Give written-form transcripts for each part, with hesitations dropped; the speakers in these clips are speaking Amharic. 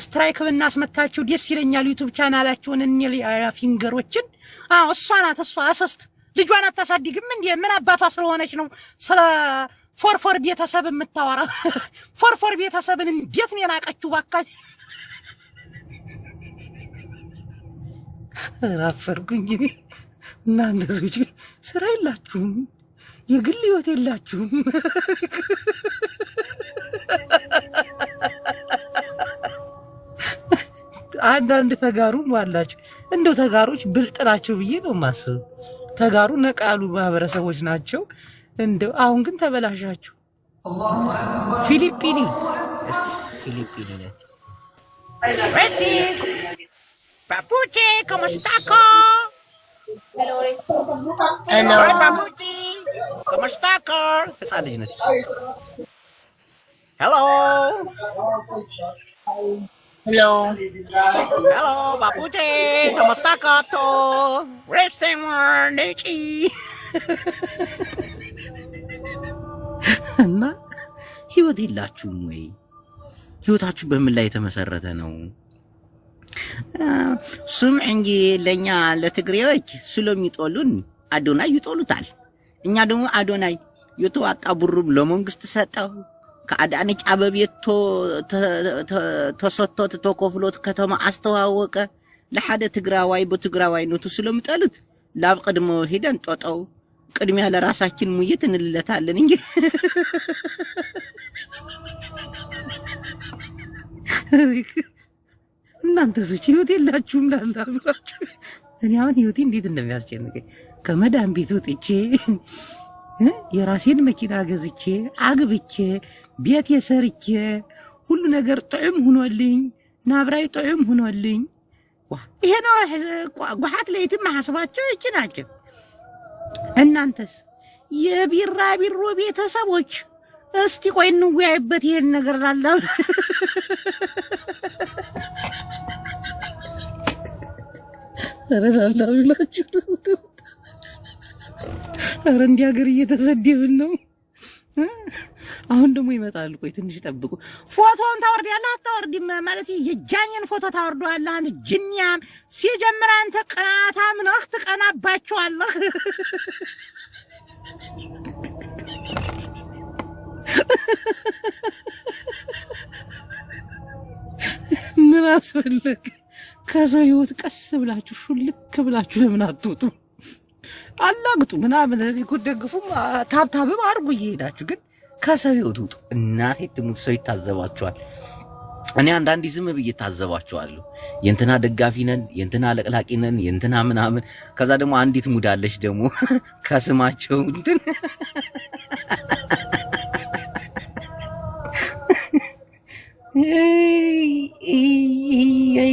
ስትራይክ ብናስመታችሁ ደስ ይለኛል። ዩቲዩብ ቻናላችሁን እኔ ፊንገሮችን እሷ ናት እሷ አሰስት ልጇን አታሳድግም እንዴ? ምን አባቷ ስለሆነች ነው ስለ ፎርፎር ቤተሰብ የምታወራ? ፎርፎር ቤተሰብን እንዴት ነው የናቀችው? ባካች አፈርኩኝ። እናንተ ሰዎች ስራ የላችሁም፣ የግል ህይወት የላችሁም። አንዳንድ ተጋሩም አላችሁ። እንደው ተጋሮች ብልጥ ናቸው ብዬ ነው የማስበው። ተጋሩ ነቃ ያሉ ማህበረሰቦች ናቸው። እንደው አሁን ግን ተበላሻችሁ። ፊሊፒኒ ነች። ባቡቼ ኮሞስታኮ ባቡቼ ኮሞስታኮ ህፃን ልጅ ነች። ሄሎ ባቡቼ ኮሞስታኮ ሬፕሴሞር ነጪ እና ህይወት የላችሁም ወይ? ህይወታችሁ በምን ላይ የተመሰረተ ነው? ስም እንጂ ለኛ ለትግሬዎች ስለሚጦሉን አዶናይ ይጦሉታል። እኛ ደግሞ አዶናይ የተዋጣ ብሩም ለመንግስት ሰጠው። ከአዳነች አበቤ ተሰጥቶት ተከፍሎት ከተማ አስተዋወቀ። ለሓደ ትግራዋይ በትግራዋይነቱ ስለሚጠሉት ላብ ቅድሞ ሄደን ጦጠው ቅድሚያ ለራሳችን ሙየት እንልለታለን እንጂ እናንተ ሰዎች ህይወት የላችሁም ላላብላችሁ። እኔ አሁን ህይወቴ እንዴት እንደሚያስጨንቀኝ ከመዳን ቤት ወጥቼ የራሴን መኪና ገዝቼ አግብቼ ቤት የሰርቼ ሁሉ ነገር ጥዑም ሆኖልኝ ናብራይ ጥዑም ሆኖልኝ ይሄ ነው ጓሓት ለይትም ማሐስባቸው እቺ ናቸው። እናንተስ የቢራቢሮ ቤተሰቦች እስቲ ቆይ እንወያይበት ይሄን ነገር ላላው ሰረላላው ይላችሁ። ኧረ እንዲህ ሀገር እየተሰደብን ነው። አሁን ደግሞ ይመጣል። ቆይ ትንሽ ጠብቁ። ፎቶውን ታወርዳለህ አታወርድም? ማለት የጃኒን ፎቶ ታወርደዋለህ አንተ ጅኒያም። ሲጀምር አንተ ቅናታም ነህ፣ ትቀናባቸዋለህ። ምን አስፈለገ? ከሰው ህይወት ቀስ ብላችሁ ሹልክ ብላችሁ ለምን አትወጡም? አላግጡ ምናምን ይጎደግፉም ታብታብም አርጉ እየሄዳችሁ ግን ከሰው ህይወት ውጡ። እናቴ ትሙት ሰው ይታዘባችኋል። እኔ አንዳንዴ ዝም ብዬ ታዘባችኋለሁ። የእንትና ደጋፊ ነን፣ የእንትና ለቅላቂ ነን፣ የእንትና ምናምን። ከዛ ደግሞ አንዲት ሙዳለች ደግሞ ከስማቸው እንትን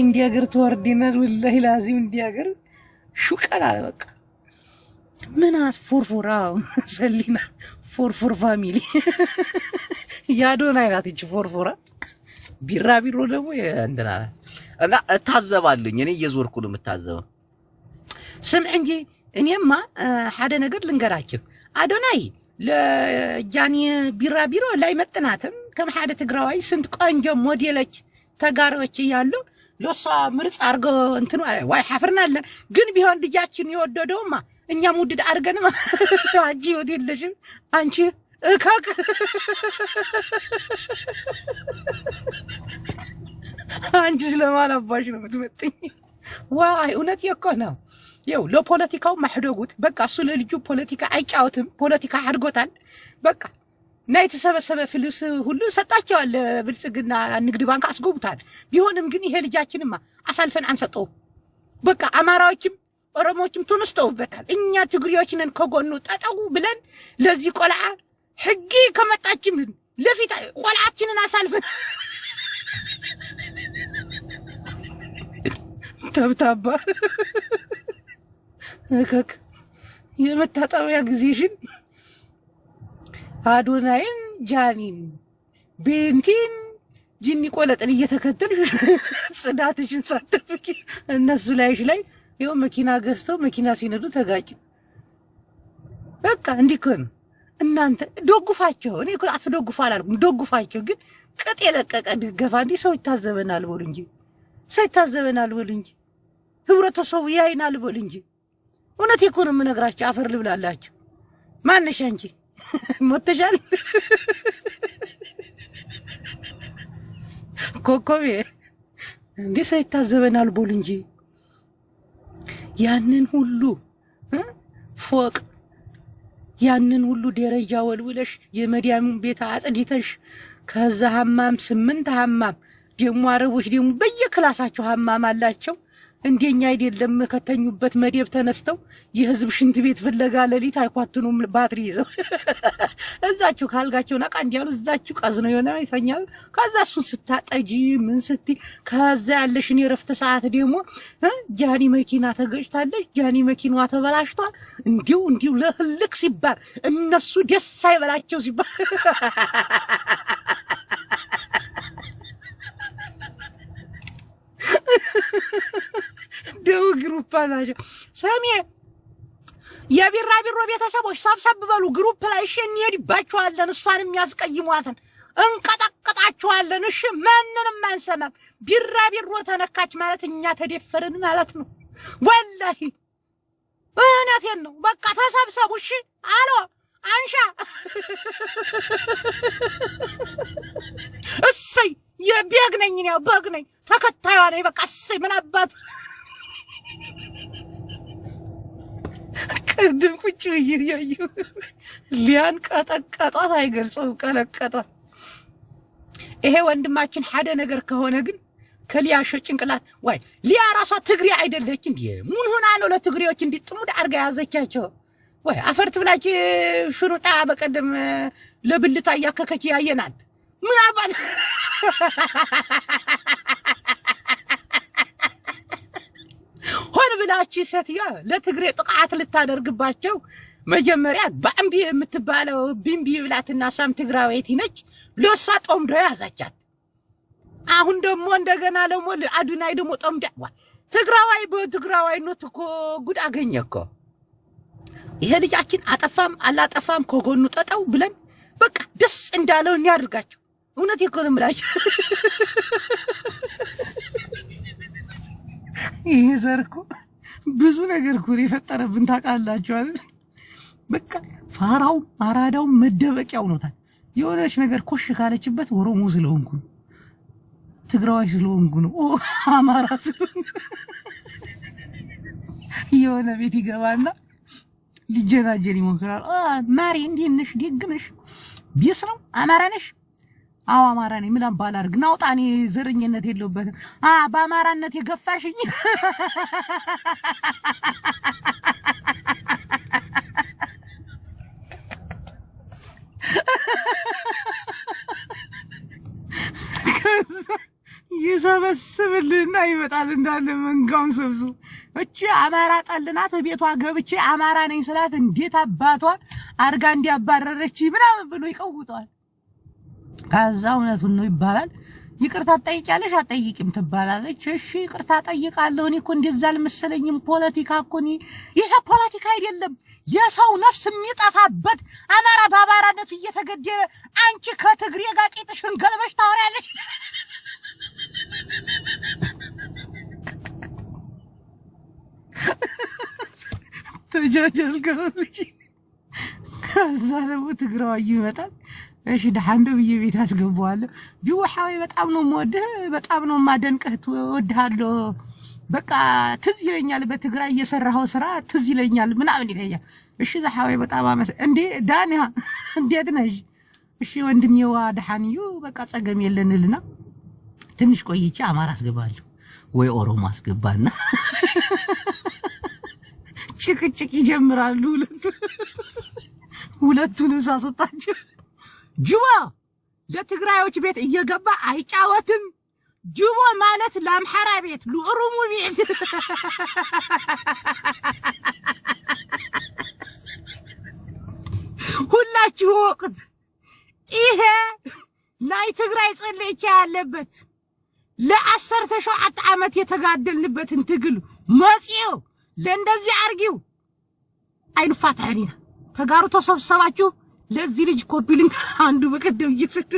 እንዲህ ሀገር ተወርደናል። ወላሂ ላዚም እንዲህ ሀገር ሹቀላ በቃ ምን ፎርፎራ ሰሊና ፎርፎር ፋሚሊ ያዶናይ ናት እቺ ፎርፎራ። ቢራቢሮ ደግሞ እንትና እና እታዘባለኝ። እኔ እየዞርኩ ነው የምታዘበው። ስም እንጂ እኔማ ሓደ ነገር ልንገራችሁ። አዶናይ ለጃኒ ቢራቢሮ ላይ መጥናትም ከም ሓደ ትግራዋይ ስንት ቆንጆ ሞዴሎች ተጋሮች እያሉ ለሷ ምርጽ አርጎ እንትን ዋይ ሓፍርናለን። ግን ቢሆን ልጃችን የወደደውማ እኛም ውድድ አድርገንማ አንቺ ህይወት የለሽም አንቺ እካክ አንቺ ስለማላባሽ ነው የምትመጥኝ። ዋይ እውነት እኮ ነው። ይኸው ለፖለቲካው ማሕደጉት በቃ እሱ ለልጁ ፖለቲካ አይጫወትም። ፖለቲካ አድርጎታል። በቃ እና የተሰበሰበ ፍልስ ሁሉ ሰጣቸዋል። ብልጽግና ንግድ ባንክ አስጎቡታል። ቢሆንም ግን ይሄ ልጃችንማ አሳልፈን አንሰጠው። በቃ አማራዎችም ኦሮሞዎችም ተነስተውበታል። እኛ ትግሪዎች ነን ከጎኑ ጠጠው ብለን ለዚህ ቆልዓ ሕጊ ከመጣችም ለፊት ቆልዓችንን አሳልፈን ተብታባ እከክ የመታጠቢያ ጊዜሽን አዶናይን ጃኒን ቤንቲን ጅኒ ቆለጥን እየተከተልሽ ጽዳትሽን ሳትፍቂ እነሱ ላይሽ ላይ ይኸው መኪና ገዝተው መኪና ሲነዱ ተጋጭ። በቃ እንዲህ እኮ ነው። እናንተ ደግፋቸው እኔ እኮ አትደግፉ አላልኩም ደግፋቸው ግን ቅጥ የለቀቀ ድገፋ እንዴ ሰው ይታዘበናል በሉ እንጂ ሰው ይታዘበናል በሉ እንጂ ህብረተሰቡ ያይናል በሉ እንጂ እውነት እኮ ነው የምነግራችሁ አፈር ልብላላችሁ ማነሽ አንቺ ሞተሻል ኮኮቤ እንዴ ሰው ይታዘበናል በሉ እንጂ ያንን ሁሉ ፎቅ ያንን ሁሉ ደረጃ ወልውለሽ የመዲያሙን ቤት አጽድተሽ ከዛ ሐማም 8 ሐማም ደሞ አረቦች ደሞ በየክላሳቸው ሐማም አላቸው እንደኛ አይደለም ከተኙበት መደብ ተነስተው የህዝብ ሽንት ቤት ፍለጋ ለሊት አይኳትኑም ባትሪ ይዘው እዛችሁ ካልጋቸው ነቃ እንዲያሉ እዛችሁ ቀዝነው የሆነ ይተኛል ከዛ እሱን ስታጠጂ ምን ስቲ ከዛ ያለሽን የረፍት ሰዓት ደሞ ጃኒ መኪና ተገጭታለች ጃኒ መኪናዋ ተበላሽቷል እንዲው ለህልክ ሲባል እነሱ ደስ አይበላቸው ሲባል ደው ግሩፕ አላቸው ሰሚ የቢራቢሮ ቤተሰቦች ሰብሰብ በሉ ግሩፕ ላይ እሺ እንሄድባችኋለን እሷን የሚያስቀይሟትን እንቀጠቅጣችኋለን እሺ ማንንም አንሰማም ቢራቢሮ ተነካች ማለት እኛ ተደፈርን ማለት ነው ወላሂ እውነቴን ነው በቃ ተሰብሰቡ እሺ አሎ አንሻ እሰይ የበግነኝ ነው በግነኝ ተከታዩ ነኝ በቃ እሰይ ምን አባት ቅድም ቁጭ ይያዩ ሊያን ቀጠቀጧት አይገልጸው ቀለቀጧት ይሄ ወንድማችን ሓደ ነገር ከሆነ ግን ከሊያሾ ጭንቅላት ወይ ሊያ ራሷ ትግሪ አይደለች እንዴ ምን ሆና ነው ለትግሪዎች እንዲጥሙድ አርጋ ያዘቻቸው ወይ አፈርት ብላች ሽሩጣ በቀደም ለብልታ ያከከች ያየናት ምን አባት ሆን ብላች ሴትያ ለትግሬ ጥቃት ልታደርግባቸው መጀመሪያ ባምቢ የምትባለው ቢምቢ ብላትና ሳም ትግራዊት ነች ለሳ ጦምዶ ያዛቻት አሁን ደግሞ እንደገና ደግሞ አዱናይ ደግሞ ጦምዳ ትግራዋይ በትግራዋይ ነው እኮ ጉድ አገኘኮ ይሄ ልጃችን አጠፋም አላጠፋም ከጎኑ ጠጣው ብለን በቃ ደስ እንዳለው እንያድርጋቸው እውነት ይኮን ምላችሁ ይሄ ዘርኩ ብዙ ነገር እኮ የፈጠረብን ታውቃላችሁ አይደል በቃ ፋራው አራዳው መደበቂያው ነውታል የሆነች ነገር ኮሽ ካለችበት ኦሮሞ ስለሆንኩ ትግራዋይ ስለሆንኩ ነው አማራ ስለሆንኩ የሆነ ቤት ይገባና ሊጀናጀን ይሞክራል ማሪ እንዲነሽ ደግነሽ ቢስ ነው አማራ ነሽ አው አማራ ነኝ ምን አባል አርግ ናውጣኔ ዘረኝነት የለውበት በአማራነት የገፋሽኝ ይሰበስብልና ይመጣል እንዳለ መንጋውን ሰብሱ እቺ አማራ ጠልናት ቤቷ ገብቼ አማራ ነኝ ስላት እንዴት አባቷ አርጋ እንዲያባረረች ምናምን ብሎ ይቀውጣል ካዛው እውነቱን ነው ይባላል ይቅርታ ጠይቂያለሽ አጠይቂም ትባላለች እሺ ይቅርታ ጠይቃለሁ እኔ እኮ እንደዛ አልመሰለኝም ፖለቲካ እኮ ይሄ ፖለቲካ አይደለም የሰው ነፍስ የሚጠፋበት አማራ በአማራነት እየተገደለ አንቺ ከትግሬ ጋር ቂጥሽን ገልበሽ ታወሪያለሽ ተጃጃልከውጂ ከዛ ደግሞ ትግራዋይ ይመጣል እሺ ደሃንዶ በየቤት አስገባዋለሁ ጁዋሃዊ በጣም ነው የምወድህ በጣም ነው ማደንቅህ እወድሃለሁ በቃ ትዝ ይለኛል በትግራይ እየሰራኸው ስራ ትዝ ይለኛል ምናምን ይለኛል እሺ ዘሃዊ በጣም እንዴ ዳንያ እንዴት ነሽ እሺ ወንድሜዋ ደሃንዩ በቃ ጸገም የለንልና ትንሽ ቆይቼ አማራ አስገባለሁ ወይ ኦሮሞ አስገባና ጭቅጭቅ ይጀምራሉ ሁለቱንም ሳስወጣቸው ጁባ ለትግራዮች ቤት እየገባ አይጫወትም ጁባ ማለት ለአምሐራ ቤት ለኦሮሞ ቤት ሁላችሁ ወቅት ይሄ ናይ ትግራይ ጽልይቻ ያለበት ለ17 ዓመት የተጋደልንበትን ትግል መጽዮ ለእንደዚህ አርጊው አይልፋታሪና ተጋሩ ተሰብሰባችሁ ለዚህ ልጅ ኮፒ ሊንክ አንዱ በቀደም እየሰደ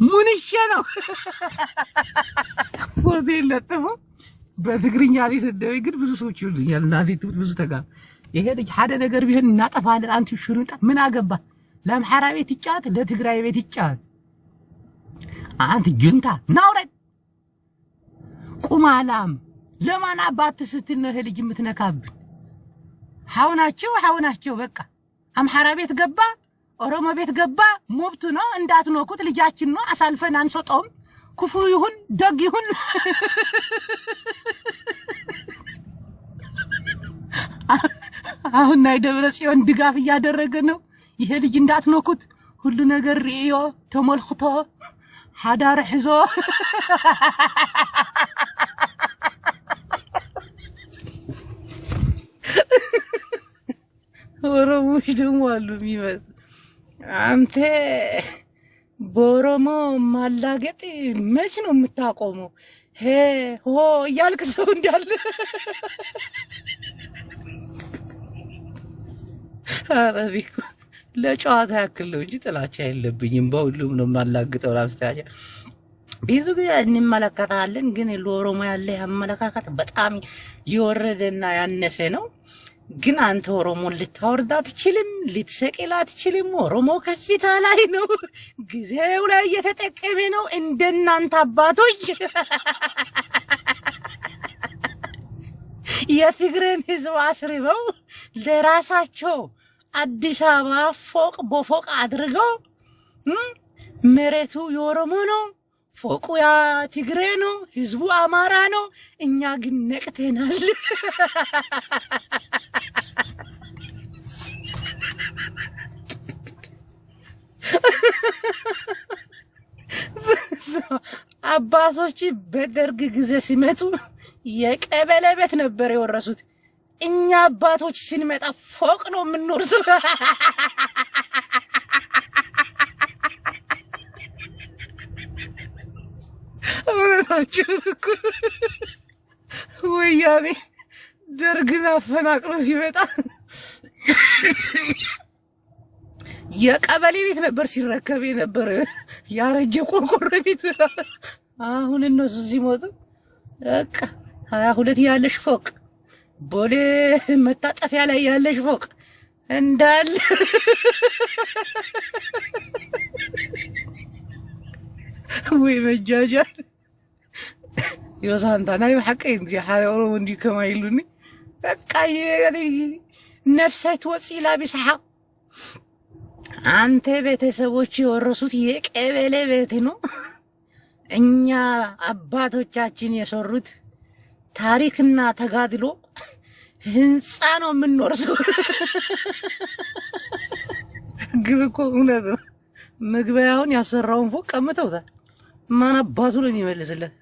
ሙንሽ ነው ፎቶ ለጥፎ በትግርኛ ላይ ሰደበኝ። ግን ብዙ ሰዎች ይሉኛል እናቴ ትሙት ብዙ ተጋ ይሄ ልጅ ሓደ ነገር ቢሆን እናጠፋለን አንተ ሽሩጣ ምን አገባ ለአምሐራ ቤት ይጫት ለትግራይ ቤት ይጫት አንተ ጅንታ ናውረድ ቁማላም ለማን አባት ስትል ነው ይሄ ልጅ የምትነካብን? ሐውናቸው በቃ አምሐራ ቤት ገባ ኦሮሞ ቤት ገባ ሞብቱ ነው እንዳትኖኩት ልጃችን ነው አሳልፈን አንሰጠውም። ክፉ ይሁን ደግ ይሁን አሁን ናይ ደብረ ጽዮን ድጋፍ እያደረገ ነው። ይሄ ልጅ እንዳትኖኩት ሁሉ ነገር ሪዮ ተመልክቶ ሓዳር ሕዞ ኦሮሞች ደግሞ አሉ የሚመጡ አንተ በኦሮሞ ማላገጥ መች ነው የምታቆመው? ሄ ሆ እያልክ ሰው እንዳለ አረቢኩ ለጨዋታ ያክል ነው እንጂ ጥላቻ የለብኝም። በሁሉም ነው ማላግጠው። ራስታቻ ብዙ ጊዜ እንመለከታለን፣ ግን ለኦሮሞ ያለ አመለካከት በጣም የወረደና ያነሰ ነው። ግን አንተ ኦሮሞን ልታወርዳ አትችልም፣ ልትሰቅላ አትችልም። ኦሮሞ ከፍታ ላይ ነው፣ ጊዜው ላይ እየተጠቀመ ነው። እንደናንተ አባቶች የትግሬን ህዝብ አስርበው ለራሳቸው አዲስ አበባ ፎቅ በፎቅ አድርገው መሬቱ የኦሮሞ ነው፣ ፎቁ ያ ትግሬ ነው፣ ህዝቡ አማራ ነው። እኛ ግን ነቅተናል። አባቶች በደርግ ጊዜ ሲመጡ የቀበሌ ቤት ነበር የወረሱት። እኛ አባቶች ስንመጣ ፎቅ ነው የምንወርሰው። እውነታችን እኮ ወያኔ ደርግን አፈናቅሎ ሲመጣ የቀበሌ ቤት ነበር ሲረከብ የነበረ ያረጀ ቆርቆሮ ቤት። አሁን እነሱ ሲሞቱ በቃ 22 ያለሽ ፎቅ ቦሌ መታጠፊያ ላይ ያለሽ ፎቅ እንዳለ ወይ መጃጃል يوسانتا نايم حقين دي حاولوا وندي كما يلوني بقى نفسها توصي لابس حق አንተ ቤተሰቦች የወረሱት የቀበሌ ቤት ነው። እኛ አባቶቻችን የሰሩት ታሪክና ተጋድሎ ህንጻ ነው የምንወርሰው። ግን እኮ እውነት ነው። መግቢያውን ያሰራውን ፎቅ ቀምተውታል። ማን አባቱ ነው የሚመልስለት?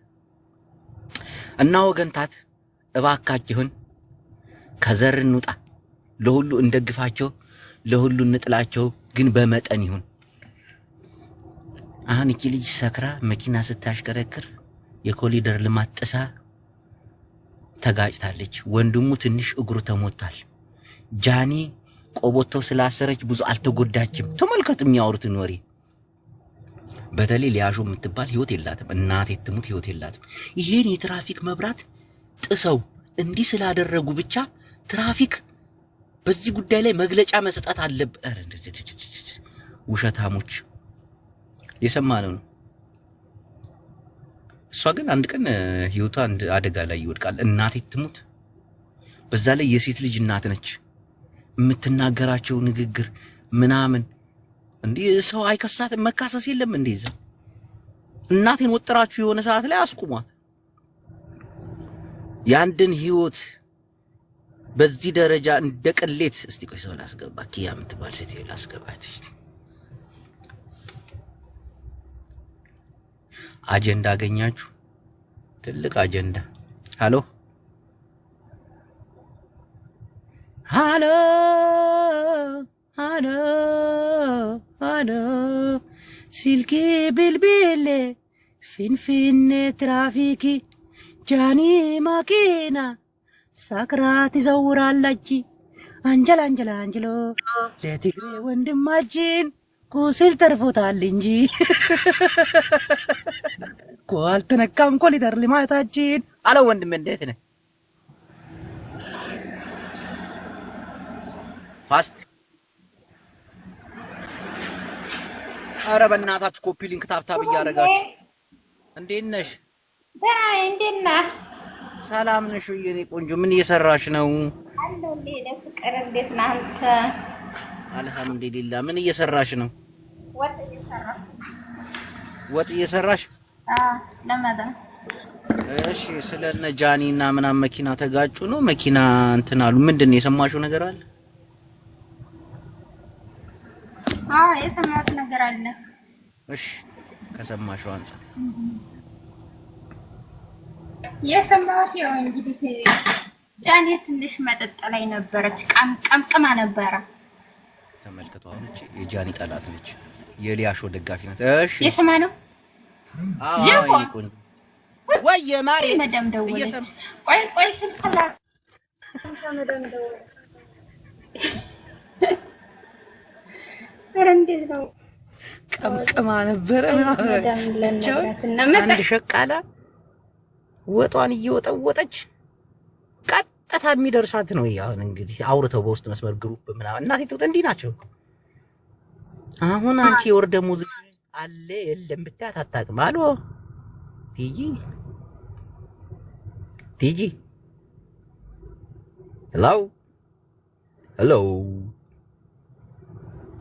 እና ወገንታት እባካችሁን ከዘር እንውጣ። ለሁሉ እንደግፋቸው፣ ለሁሉ እንጥላቸው፣ ግን በመጠን ይሁን። አሁን እቺ ልጅ ሰክራ መኪና ስታሽከረክር የኮሊደር ልማት ጥሳ ተጋጭታለች። ወንድሙ ትንሽ እግሩ ተሞታል። ጃኒ ቆቦቶ ስላሰረች ብዙ አልተጎዳችም። ተመልከቱ የሚያወሩትን ወሬ። በተለይ ሊያሾ የምትባል ህይወት የላትም። እናቴ ትሙት ህይወት የላትም። ይሄን የትራፊክ መብራት ጥሰው እንዲህ ስላደረጉ ብቻ ትራፊክ በዚህ ጉዳይ ላይ መግለጫ መስጠት አለበት። ውሸታሞች የሰማነው ነው። እሷ ግን አንድ ቀን ህይወቷ አንድ አደጋ ላይ ይወድቃል። እናቴ ትሙት። በዛ ላይ የሴት ልጅ እናት ነች። የምትናገራቸው ንግግር ምናምን እንዴ ሰው አይከሳትም። መካሰስ የለም እንደዛ። እናቴን ወጥራችሁ የሆነ ሰዓት ላይ አስቁሟት። ያንድን ህይወት በዚህ ደረጃ እንደቀሌት እስቲ ቆይ ሰው ላስገባ። ኪያ የምትባል ሴት ላስገባት። እስቲ አጀንዳ አገኛችሁ? ትልቅ አጀንዳ። ሃሎ ሃሎ ሃሎ ሃሎ ሲልኪ ቢልቢል ፊንፊኔ ትራፊክ ጃኒ ማኪና ሳክራት ይዘውራለች። አንጀሎ ለትግሬ ወንድማችን ቁስል ተርፎታል እንጂ አልተነካም ኮሊደር ልማታችን አለ። ወንድም እንዴት ነህ? ፋስት አረ በእናታችሁ ኮፒ ሊንክ ታብታብ እያደረጋችሁ እንዴት ነሽ? እንዴት ነህ? ሰላም ነሽ? የኔ ቆንጆ ምን እየሰራሽ ነው? አለሁልህ ፍቅር እንዴት ነህ አንተ? አልሐምዱሊላህ። ምን እየሰራሽ ነው? ወጥ እየሰራሽ? ለማዳን። እሺ ስለነ ጃኒና ምናምን መኪና ተጋጩ ነው መኪና እንትን አሉ። ምንድነው የሰማሽው ነገር አለ? የሰማሁት ነገር አለ። እሺ ከሰማሽው አንፃር የሰማሁት ያው እንግዲህ ጃኒ ትንሽ መጠጥ ላይ ነበረች፣ ቀምቅማ ነበረ። ተመልከቱ። አሁን እቺ የጃኒ ጠላት ነች፣ የሊያሾ ደጋፊ ናት። እሺ የሰማ ነው። ይቆን ወይ ማሪ መደም ደውለች። ቆይ ስልክ ላይ መደም ደውለች። እንዴት ነው ቀምቅማ ነበረ አንድ ሸቃላ ወጧን እየወጠወጠች ቀጥታ የሚደርሳት ነው። አሁን እንግዲህ አውርተው በውስጥ መስመር ግሩፕ ምናምን እናቴ ትውጥ እንዲህ ናቸው። አሁን አንቺ የወርደ ሙዚቃ አለ የለም ብታት አታውቅም። አሎ ቲጂ ሄሎ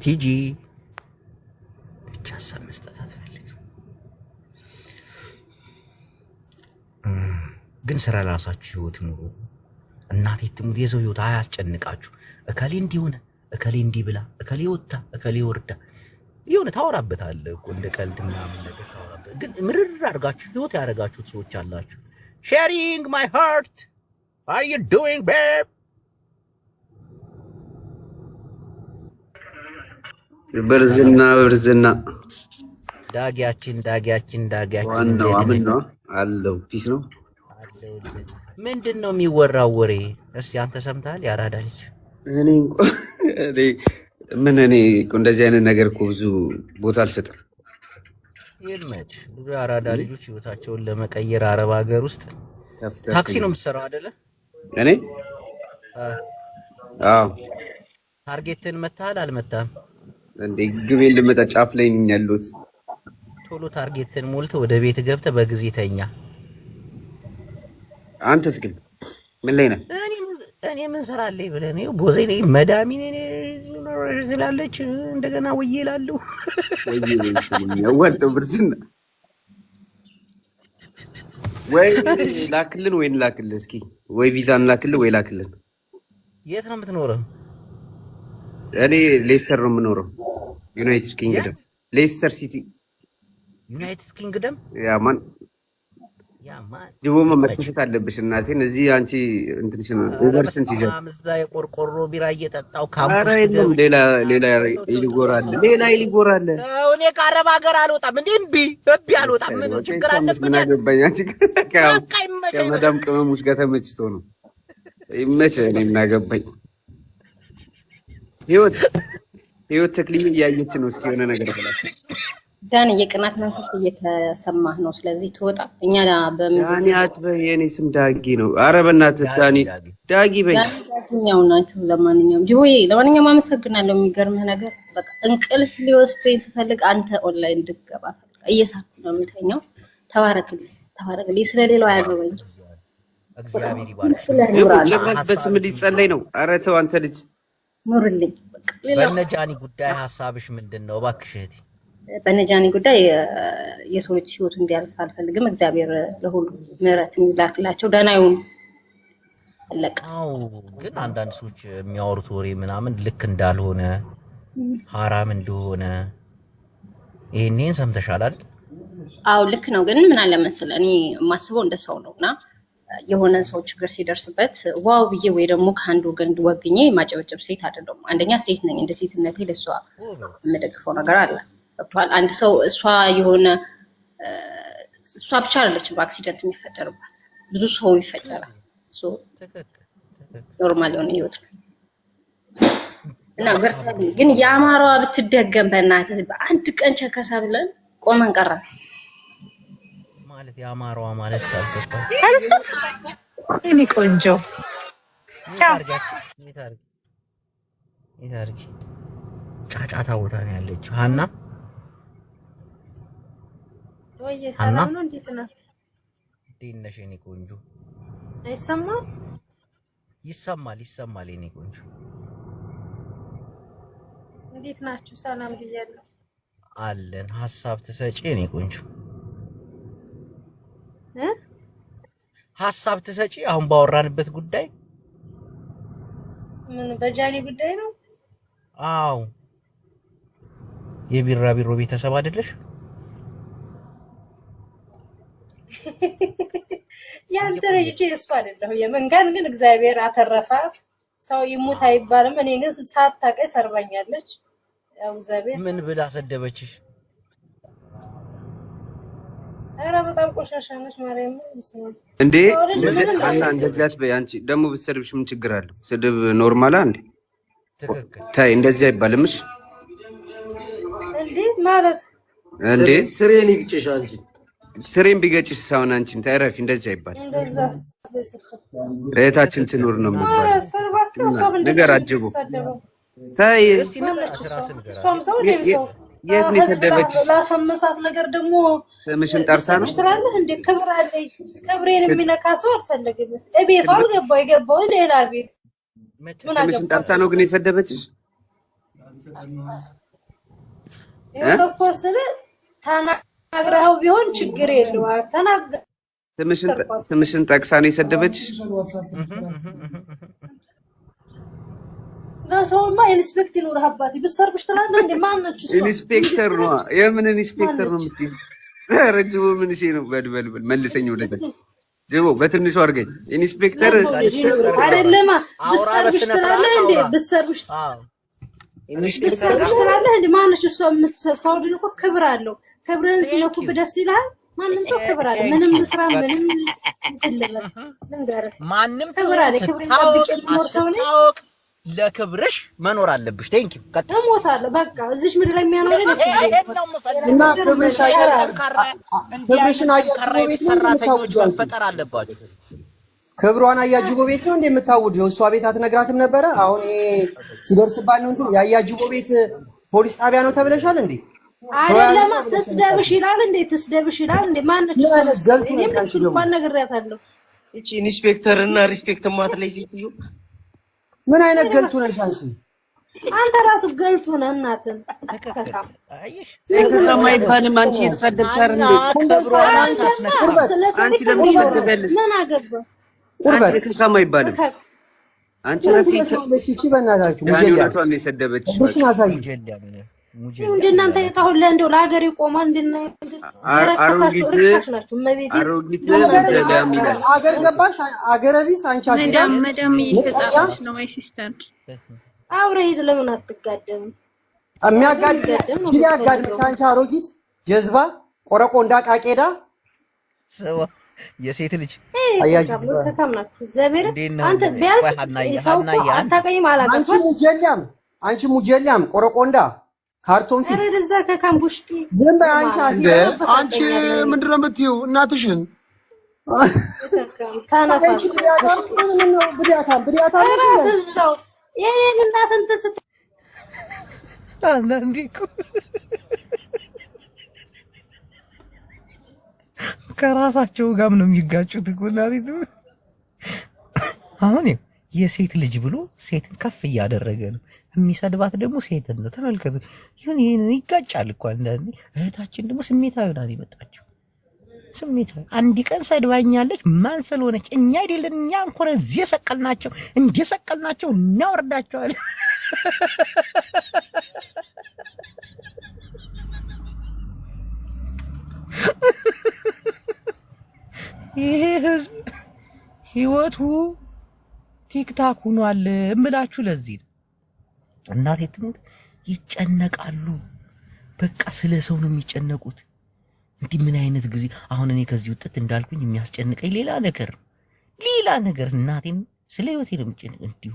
ቲጂ ብቻ ሀሳብ መስጠት አትፈልግም፣ ግን ስራ ለራሳችሁ ህይወት ኑሩ። እናቴ ትሙት የሰው ህይወት አያስጨንቃችሁ። እከሌ እንዲሆነ እከሌ እንዲህ ብላ እከሌ ወጣ እከሌ ወርዳ የሆነ ታወራበታለህ እኮ እንደ ቀልድ ምናምን ነገር ታወራበት። ግን ምርር አድርጋችሁ ህይወት ያደረጋችሁት ሰዎች አላችሁ። ሼሪንግ ማይ ሃርት አር ዩ ዱይንግ ቤብ? ብርዝና ዳጊያችን ዋናው አምን ነው አለው። ፒስ ነው። ምንድን ነው የሚወራው ወሬ? እስቲ አንተ ሰምተሃል? ያራዳ ልጅ እኔ እንደዚህ አይነት ነገር እኮ ብዙ ቦታ አልሰጥም። ይልመድ ብዙ ያራዳ ልጆች ህይወታቸውን ለመቀየር አረብ ሀገር ውስጥ ታክሲ ነው የምትሰራው አይደለ? እኔ አዎ። ታርጌትን መታሃል አልመታም? እንዴ ግቤን ልመጣ ጫፍ ላይ ነኝ ያለሁት። ቶሎ ታርጌትን ሞልተህ ወደ ቤት ገብተህ በጊዜ ተኛ። አንተስ ግን ምን ላይ ነህ? እኔ ምን ሰራለኝ ብለህ ነው? ቦዜ ነኝ መዳሚ ነኝ ዝላለች እንደገና ወዬ እላለሁ። ወጣው ብርዝና ወይ ላክልን ወይ ላክልን እስኪ ወይ ቪዛን ላክልን ወይ ላክልን። የት ነው የምትኖረው? እኔ ሌስተር ነው የምኖረው፣ ዩናይትድ ኪንግደም ሌስተር ሲቲ። ዩናይትድ ኪንግደም ያማን ጅቦማ መጥተት አለብሽ እናቴን። እዚህ አንቺ እንትንሽን ኦቨርሽን ትይዘ እዛ የቆርቆሮ ቢራ እየጠጣው ሌላ ይሊጎራል። እኔ ከአረብ ሀገር አልወጣም እንዴ እምቢ አልወጣም። ምን ችግር አለብኝ? ምን አገባኝ? አንቺ ከመዳም ቅመሞች ጋር ተመችቶ ነው ይመች። እኔ ምን አገባኝ? ህይወት ተክሊል እያየች ነው። እስኪ የሆነ ነገር ብላ ዳን የቅናት መንፈስ እየተሰማህ ነው። ስለዚህ ትወጣ እኛ በሚያት በየኔ ስም ዳጊ ነው። ኧረ በእናትህ ዳጊ በይ። ዳጊኛው ናችሁ። ለማንኛውም ጅቦዬ ለማንኛውም አመሰግናለሁ። የሚገርምህ ነገር በቃ እንቅልፍ ሊወስደኝ ስፈልግ አንተ ኦንላይን እንድትገባ ፈልጋ እየሳኩ ነው የምተኛው። ተባረክልኝ። ስለሌላው አያገባኝ። እግዚአብሔር ይባርክ። ጀምረበት ምን ሊጸለይ ነው? ኧረ ተው አንተ ልጅ ኑርልኝ። በቃ በነጃኒ ጉዳይ ሐሳብሽ ምንድነው? እባክሽ እህቴ በነጃኒ ጉዳይ የሰው ልጅ ህይወቱ እንዲያልፍ አልፈልግም። እግዚአብሔር ለሁሉ ምሕረት እንዲላክላቸው ደህና ይሁን። አለቀ። ግን አንዳንድ ሰዎች የሚያወሩት ወሬ ምናምን ልክ እንዳልሆነ ሐራም እንደሆነ ይሄንን ሰምተሻል አይደል? አዎ ልክ ነው። ግን ምን አለ መሰለህ እኔ የማስበው እንደ ሰው ነውና የሆነ ሰው ችግር ሲደርስበት ዋው ብዬ ወይ ደግሞ ከአንድ ወገን ወግኜ ማጨበጨብ ሴት አይደለም። አንደኛ ሴት ነኝ። እንደ ሴትነቴ ለሷ የምደግፈው ነገር አለ። ገብቷል? አንድ ሰው እሷ ብቻ አይደለችም በአክሲደንት የሚፈጠርባት ብዙ ሰው ይፈጠራል። ኖርማል የሆነ ህይወት ነው። እና በርታልኝ። ግን የአማራዋ ብትደገም በእናትህ በአንድ ቀን ቸከሳ ብለን ቆመን ቀረን ማለት የአማራዋ ማለት አልገባኝ። አይመስልም? እኔ ቆንጆ ቻው። ይታርጊ ጫጫታ ቦታ ነው ያለችው ሀና። ወይ ሰላም ነው? እንዴት ነህ? እንዴት ነሽ የኔ ቆንጆ? አይሰማም? ይሰማል የኔ ቆንጆ። እንዴት ናችሁ? ሰላም ብያለሁ። አለን። ሀሳብ ትሰጪ የኔ ቆንጆ? ሀሳብ ትሰጪ አሁን ባወራንበት ጉዳይ? ምን በጃኒ ጉዳይ ነው? አዎ የቢራቢሮ ቤተሰብ አይደለሽ? ያንተ ልጅ እሱ አይደለሁ። የመንጋን ግን እግዚአብሔር አተረፋት። ሰው ይሙት አይባልም። እኔ ግን ሳታውቀኝ ሰርባኛለች። ያው እግዚአብሔር ምን ብላ ሰደበችሽ? ኧረ በጣም ቆሻሻ ነሽ ማርያም። እንዴ አና እንደዚያት በይ። አንቺ ደግሞ ብትሰድብሽ ምን ችግር አለው? ስድብ ኖርማል አንዴ። ትክክል። ታይ እንደዚህ አይባልምሽ እንዴ ማለት እንዴ ትሬን ይግጭሽ አንቺ ትሬን ቢገጭሽ ሳውን አንቺን ታረፊ። እንደዚህ አይባል። እንደዛ እህታችን ትኖር ነው የሚባለው ማለት ወርባካ ሰው ነገር አጅቡ። ታይ እሷም ሰው ደም ሰው የት ነው የሰደበችሽ? ላፈመሳት ነገር ደግሞ ስምሽን ጠርታ ነው ትላለህ እንዴ? ክብር አለኝ። ክብሬን የሚነካ ሰው አልፈልግም። እቤቷ አልገባው የገባው ሌላ ቤት ስምሽን ጠርታ ነው ግን የሰደበችሽ? ይወርቆስለ ተናግረው ቢሆን ችግር የለው። ተናገር ስምሽን ጠቅሳ ነው የሰደበችሽ? ለሰውማ ኢንስፔክተር ይኖር አባቴ ብሰርብሽ ትላለህ እንዴ? ማነች እሱ? ኢንስፔክተር ነው። የምን ኢንስፔክተር ነው የምትይው? ረጅሙ ምን እሺ ነው? በልበል መልሰኝ ወደ ታች ጅቦ በትንሹ አድርገኝ። ኢንስፔክተር አይደለማ ብሰርብሽ ትላለህ እንዴ? ብሰርብሽ ትላለህ እንዴ? ማነች እሷ የምትሰው? ልጅ እኮ ክብር አለው። ክብርህን ሲነኩብ ደስ ይላል። ማንም ሰው ክብር አለ። ምንም ልስራ ምንም እንትን ልንገርህ፣ ማንም ክብር አለ። ክብርን ጠብቄ የምኖር ሰው ነኝ። ለክብርሽ መኖር አለብሽ። ቴንኪው እሞታለሁ። በቃ እዚሽ ምድር ላይ የሚያኖረኝ እና ክብርሽን አያጅቦ ቤት ነው ሰራተኞች መፈጠር አለባችሁ። ክብሯን አያጅቦ ቤት ነው እንደምታውጀው። እሷ ቤት አትነግራትም ነበረ? አሁን ሲደርስባት ነው እንትን ያያጅቦ ቤት ፖሊስ ጣቢያ ነው ተብለሻል እንዴ? አይደለም ተስደብሽ ይላል እንዴ? ተስደብሽ ይላል እንዴ? ማነች እሱ? እኔም እንኳን ነግሬያታለሁ። እቺ ኢንስፔክተር እና ሪስፔክት ማትለይ ሴትዮ ምን አይነት ገልቱ ነሽ አንቺ? አንተ ራሱ ገልቱ ነህ። እናትን ተከካም አይሽ ለማይባልም አንቺ የተሰደብሽ አይደል? ክብሯን አታስነካም። አንቺ ለምን ትሰደበልሽ? ምን አገባ? አንቺ ከካም አይባልም። አንቺ ለምን ትሰደበልሽ? እቺ በእናታችሁ ሙጀሊያ ነው የሰደበችሽ? እሺ አሳይ እንደናንተ የታሁን ለእንደው ለሀገር ይቆማል። እንደናረካሳችሁ ርካሽ ናችሁ። መቤቴ አሮጊት ሙጀሊያ ሚላል አገር ገባሽ? አገረ ቢስ አንቺ አሲዳ መዳም እየተጣጣች ነው። ማይ ሲስተር አብረህ ሄድ። ለምን አትጋደም? የሚያጋድም ሲያጋድም አንቺ አሮጊት ጀዝባ ቆረቆ እንዳቃቄዳ የሴት ልጅ አያጅቦ ተካምናችሁ እግዚአብሔር አንተ ቢያንስ ሰው አታቀይም አላቀም። አንቺ ሙጀሊያም ቆረቆንዳ ካርቶን ፊት ረዛ ከካምቡሽቲ ዝም በይ አንቺ አሲዳ። አንቺ ምንድን ነው የምትይው? እናትሽን ታናፋ ብዲያታ ራስህ የኔን እናትን ተስተ አንዳንዴ እኮ ከራሳቸው ጋርም ነው የሚጋጩት እኮ እናቴ። አሁን የሴት ልጅ ብሎ ሴትን ከፍ እያደረገ ነው የሚሰድባት፣ ደግሞ ሴትን ነው። ተመልከቱ፣ ይሁን ይሄን ይጋጫል እኮ አንዳንዴ። እህታችን ደግሞ ስሜታዊ ናት የመጣችው። ስሜታዊ አንድ ቀን ሰድባኛለች። ማን ስለሆነች? እኛ አይደለን እኛ እንኳን እዚህ የሰቀልናቸው እንደሰቀልናቸው እናወርዳቸዋለን። ይሄ ህዝብ ህይወቱ ቲክታክ ሆኗል እምላችሁ ለዚህ ነው። እናቴ ትሙት ይጨነቃሉ። በቃ ስለ ሰው ነው የሚጨነቁት። እንዲህ ምን አይነት ጊዜ አሁን እኔ ከዚህ ውጥት እንዳልኩኝ የሚያስጨንቀኝ ሌላ ነገር እናቴን ስለ ህይወቴ ነው የሚጨነቅ። እንዲሁ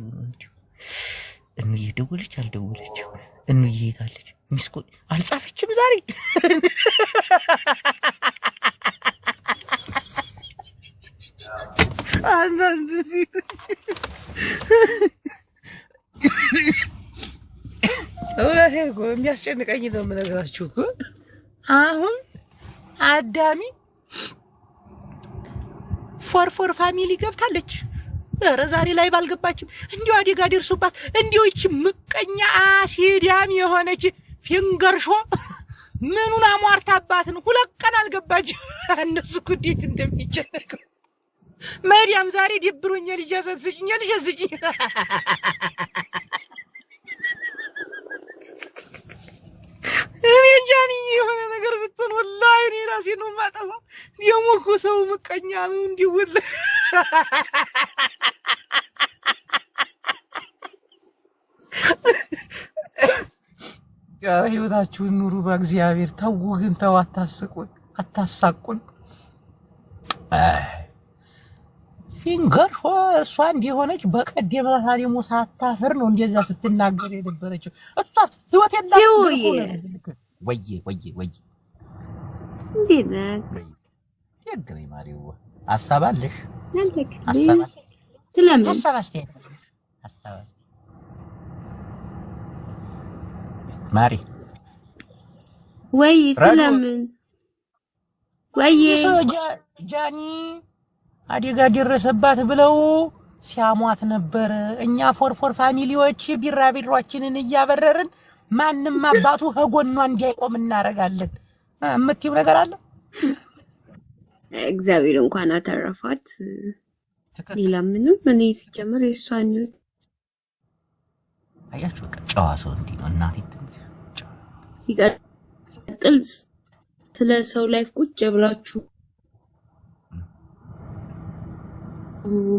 እንዬ ደወለች አልደወለችም? እንዬ የታለች? ሚስኮ አልጻፈችም ዛሬ? አንዳንድ እውነቴን እኮ የሚያስጨንቀኝ ነው የምነግራችሁ እኮ አሁን አዳሚ ፎር ፋሚሊ ገብታለች። ኧረ ዛሬ ላይ ባልገባችም እንዲሁ አደጋ ደርሶባት እንዲሁ ይህች ምቀኛ አሲዳም የሆነች ፊንገርሾ ምኑን አሟርታባት ነው 2 ቀን አልገባችም። እነሱ እኮ እንዴት እንደሚጨነቁ መሪያም ዛሬ ደብሮኛል ልጅ ስጭኝ እኔ ጃኒ የሆነ ነገር ብትሆን ወላሂ እኔ ራሴ ነው የማጠፋው። ደግሞ እኮ ሰው ምቀኛ ነው እንዲውል ህይወታችሁን ኑሩ በእግዚአብሔር። ተው ግን ተው፣ አታሳቁን። ፊንገር እሷ እንዲሆነች በቀደም ዕለት ደግሞ ሳታፍር ነው እንደዛ ስትናገር የነበረችው። እሷ ህይወት የላት ወይ እንዴት ነህ? ደግሬ ማሪው ሀሳብ አለሽ? አለክ ስለምን ሀሳብ ማሪ ወይ ስለምን ወይ ጃኒ አደጋ ደረሰባት ብለው ሲያሟት ነበር። እኛ ፎር ፋሚሊዎች ቢራቢሯችንን እያበረርን ማንም አባቱ ከጎኗ እንዲያቆም እናረጋለን። እምትይው ነገር አለ? እግዚአብሔር እንኳን አተረፋት። ሌላ ምንም እኔ ሲጀምር የሷን አያችሁ በቃ ጨዋ ሰው እንዲህ ነው እናቴ። ሲቀጥል ስለ ሰው ላይፍ ቁጭ ብላችሁ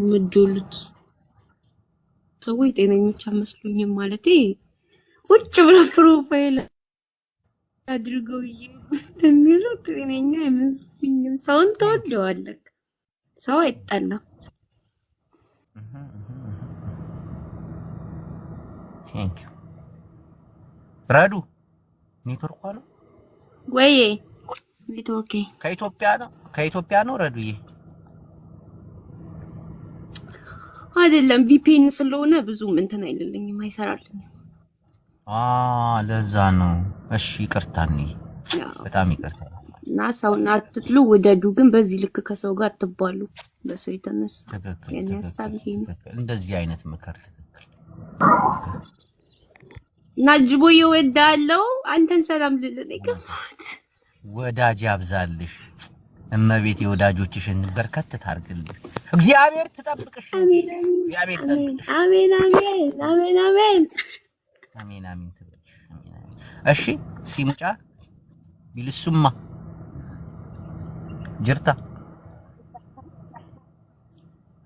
ምድሉት ሰዎች ጤነኞች አመስሉኝም ማለቴ ቁጭ ብለው ፕሮፋይል አድርገው የሚለው ጤነኛ አይመስሉኝም። ሰውን ተወደዋለህ፣ ሰው አይጣላም። ቴንክ ዩ ረዱ። ኔትወርክ አለ ወይ? ኔትወርክ ከኢትዮጵያ ነው ረዱዬ? አይደለም ቪፒኤን ስለሆነ ብዙም እንትን አይደለኝም፣ አይሰራልኝም። ለዛ ነው። እሺ ይቅርታኒ፣ በጣም ይቅርታ። እና ሰውና አትጥሉ፣ ውደዱ፣ ግን በዚህ ልክ ከሰው ጋር አትባሉ። በሰው የተነሳ የኔ ሐሳብ ይሄ ነው። እንደዚህ አይነት ምክር ትክክል። ናጅቦ ይወዳለው። አንተን ሰላም ልልህ ይገባት። ወዳጅ ያብዛልሽ እመቤት፣ የወዳጆችሽን በርከት ታርግልሽ። እግዚአብሔር ትጠብቅሽ። አሜን አሜን አሜን አሜን አሜን አሜን አሜን ትበልሽ። እሺ ሲሙጫ ቢልሱማ ጅርታ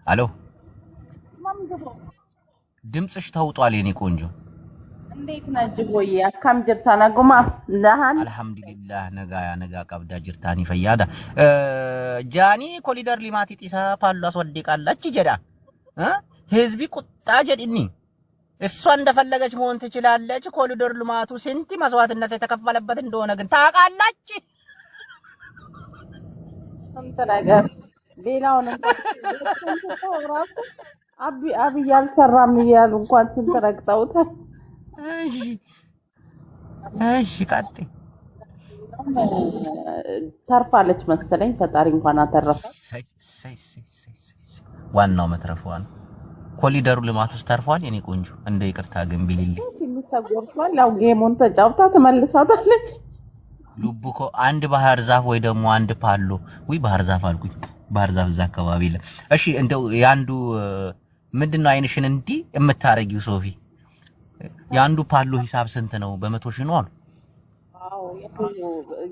አሎ፣ ድምጽሽ ተውጧል የኔ ቆንጆ። እንዴት ነህ ጅቦዬ? አካም ጅርታ ነጉማ ለሃን አልሐምዱሊላህ ነጋ ቀብዳ ጅርታኒ ፈያዳ ጃኒ ኮሊደር ሊማቲ ጢሳ ፓሉ አስወድቃለች ጀዳ ህዝቢ ቁጣ ጀድኒ እሷ እንደፈለገች መሆን ትችላለች። ኮሊደር ልማቱ ስንት መስዋዕትነት የተከፈለበት እንደሆነ ግን ታውቃለች። እንት ነገር ሌላውንም ራሱ አቢ ያልሰራም ይያሉ እንኳን ስንት ረግጠውት። እሺ ቀጥ ተርፋለች መሰለኝ። ፈጣሪ እንኳን አተረፋት። ዋናው መትረፏ ነው። ኮሊደሩ ልማት ውስጥ ተርፏል የኔ ቆንጆ። እንደ ይቅርታ ግን ቢልልኝ ትንሽ ተጎርቷል። ያው ጌሙን ተጫውታ ተመልሳታለች። ሉቡኮ አንድ ባህር ዛፍ ወይ ደግሞ አንድ ፓሎ ወይ ባህር ዛፍ አልኩኝ። ባህር ዛፍ እዛ አካባቢ ለ እሺ እንደው ያንዱ ምንድነው አይንሽን እንዲህ የምታረጊው ሶፊ? ያንዱ ፓሎ ሂሳብ ስንት ነው? በመቶ ሺህ ነው አሉ። አዎ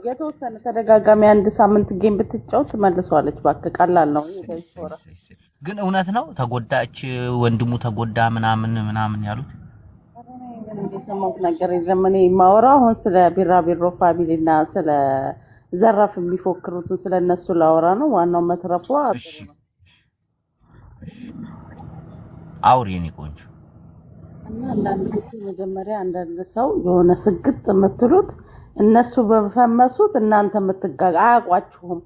የተወሰነ ተደጋጋሚ አንድ ሳምንት ጌም ብትጫወት መልሷለች። ባክ ቀላል ነው። ግን እውነት ነው ተጎዳች፣ ወንድሙ ተጎዳ ምናምን ያሉት የሰማሁት ነገር የለም። እኔ የማወራው አሁን ስለ ቢራቢሮ ፋሚሊና ስለ ዘራፍ የሚፎክሩትን ስለነሱ ላወራ ነው። ዋናው መትረፏ እሺ አውሪ የኔ ቆንጆ። እና አንዳንድ ጊዜ መጀመሪያ አንዳንድ ሰው የሆነ ስግጥ የምትሉት እነሱ በፈመሱት እናንተ የምትጋጋ አያውቋችሁም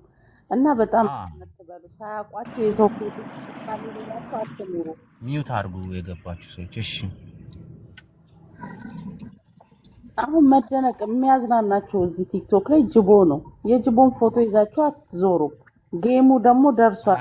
እና በጣም የምትበሉ ሳያውቋችሁ የሰው ፎቶ ታሉላችሁ አትኑሩ። ሚውት አድርጉ የገባችሁ ሰዎች። እሺ አሁን መደነቅ የሚያዝናናችሁ እዚህ ቲክቶክ ላይ ጅቦ ነው። የጅቦን ፎቶ ይዛችሁ አትዞሩ። ጌሙ ደግሞ ደርሷል።